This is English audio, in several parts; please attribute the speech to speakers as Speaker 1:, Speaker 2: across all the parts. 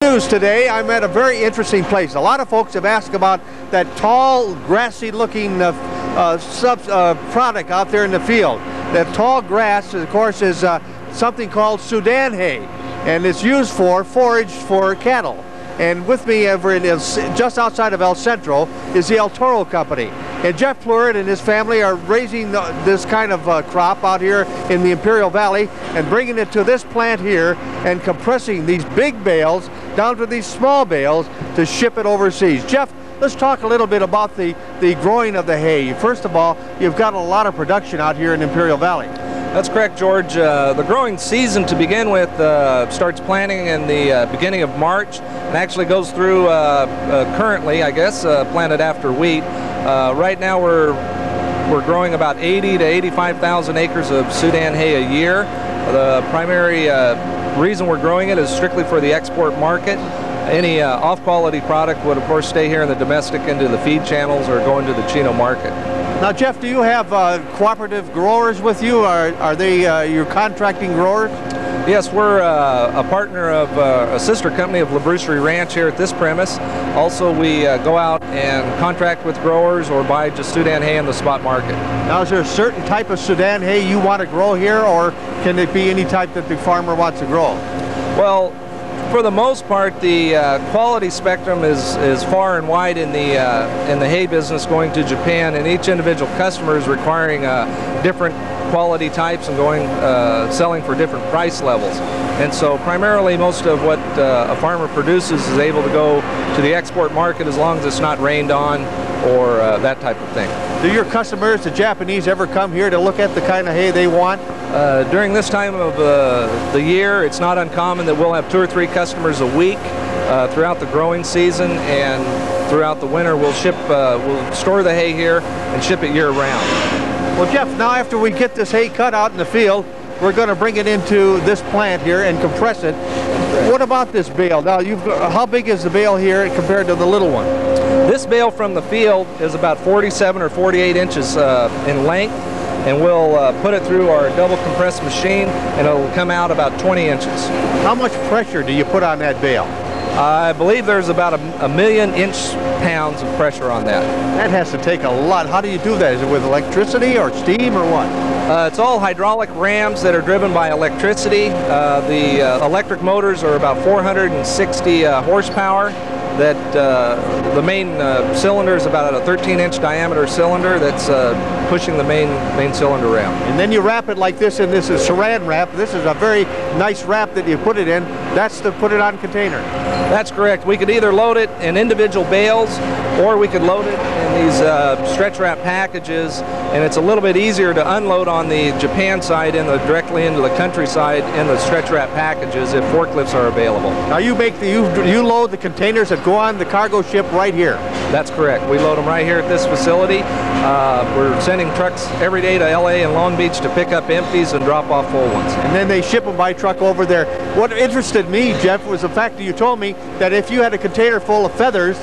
Speaker 1: News today. I'm at a very interesting place. A lot of folks have asked about that tall, grassy looking product out there in the field. That tall grass, of course, is something called Sudan hay, and it's used for forage for cattle. And with me over in just outside of El Centro is the El Toro company. And Jeff Pleuret and his family are raising this kind of crop out here in the Imperial Valley and bringing it to this plant here and compressing these big bales down to these small bales to ship it overseas. Jeff, let's talk a little bit about the growing of the hay. First of all, you've got a lot of production out here in Imperial Valley.
Speaker 2: That's correct, George. The growing season to begin with starts planting in the beginning of March and actually goes through currently, I guess, planted after wheat. Right now we're growing about 80 to 85,000 acres of Sudan hay a year. The primary reason we're growing it is strictly for the export market. Any off-quality product would, of course, stay here in the domestic into the feed channels or go into the Chino market.
Speaker 1: Now, Jeff, do you have cooperative growers with you? Are they your contracting growers?
Speaker 2: Yes, we're a partner of a sister company of Labruserie Ranch here at this premise. Also, we go out and contract with growers or buy just Sudan hay in the spot market.
Speaker 1: Now, is there a certain type of Sudan hay you want to grow here, or can it be any type that the farmer wants to grow?
Speaker 2: Well, for the most part, the quality spectrum is far and wide in the hay business going to Japan, and each individual customer is requiring different quality types and selling for different price levels. And so primarily most of what a farmer produces is able to go to the export market as long as it's not rained on or that type of thing.
Speaker 1: Do your customers, the Japanese, ever come here to look at the kind of hay they want?
Speaker 2: During this time of the year, it's not uncommon that we'll have 2 or 3 customers a week throughout the growing season, and throughout the winter we'll store the hay here and ship it year-round.
Speaker 1: Well, Jeff, now after we get this hay cut out in the field, we're going to bring it into this plant here and compress it. What about this bale? Now, how big is the bale here compared to the little one?
Speaker 2: This bale from the field is about 47 or 48 inches in length, and we'll put it through our double compressed machine, and it'll come out about 20 inches.
Speaker 1: How much pressure do you put on that bale?
Speaker 2: I believe there's about a million inch-pounds of pressure on that.
Speaker 1: That has to take a lot. How do you do that? Is it with electricity or steam or what?
Speaker 2: It's all hydraulic rams that are driven by electricity. The electric motors are about 460 horsepower. The main cylinder is about a 13-inch diameter cylinder that's pushing the main cylinder ram.
Speaker 1: And then you wrap it like this, and this is saran wrap. This is a very nice wrap that you put it in. That's to put it on container.
Speaker 2: That's correct. We could either load it in individual bales, or we could load it in these stretch wrap packages, and it's a little bit easier to unload on the Japan side and directly into the countryside in the stretch wrap packages if forklifts are available.
Speaker 1: Now you load the containers that go on the cargo ship right here.
Speaker 2: That's correct. We load them right here at this facility. We're sending trucks every day to LA and Long Beach to pick up empties and drop off full ones.
Speaker 1: And then they ship them by truck over there. What interested me, Jeff, was the fact that you told me that if you had a container full of feathers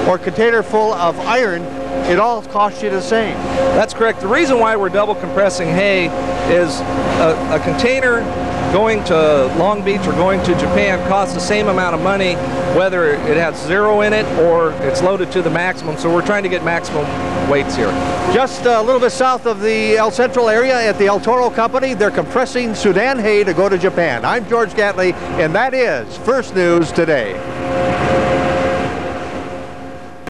Speaker 1: or a container full of iron, it all cost you the same.
Speaker 2: That's correct. The reason why we're double compressing hay is a container going to Long Beach or going to Japan costs the same amount of money whether it has 0 in it or it's loaded to the maximum, so we're trying to get maximum weights here.
Speaker 1: Just a little bit south of the El Centro area at the El Toro company, they're compressing Sudan hay to go to Japan. I'm George Gatley, and that is First News Today.